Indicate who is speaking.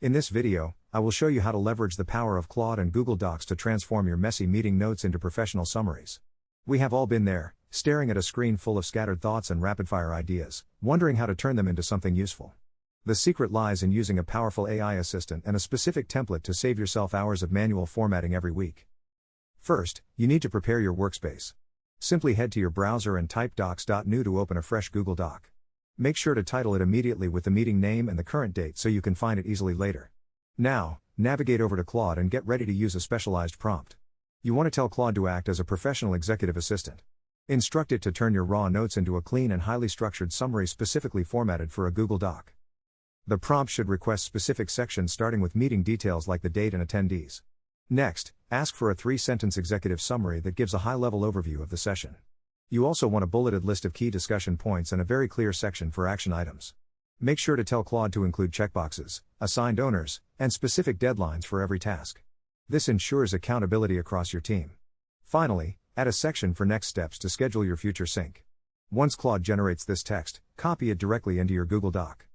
Speaker 1: In this video, I will show you how to leverage the power of Claude and Google Docs to transform your messy meeting notes into professional summaries. We have all been there, staring at a screen full of scattered thoughts and rapid-fire ideas, wondering how to turn them into something useful. The secret lies in using a powerful AI assistant and a specific template to save yourself hours of manual formatting every week. First, you need to prepare your workspace. Simply head to your browser and type docs.new to open a fresh Google Doc. Make sure to title it immediately with the meeting name and the current date so you can find it easily later. Now, navigate over to Claude and get ready to use a specialized prompt. You want to tell Claude to act as a professional executive assistant. Instruct it to turn your raw notes into a clean and highly structured summary specifically formatted for a Google Doc. The prompt should request specific sections starting with meeting details like the date and attendees. Next, ask for a 3-sentence executive summary that gives a high-level overview of the session. You also want a bulleted list of key discussion points and a very clear section for action items. Make sure to tell Claude to include checkboxes, assigned owners, and specific deadlines for every task. This ensures accountability across your team. Finally, add a section for next steps to schedule your future sync. Once Claude generates this text, copy it directly into your Google Doc.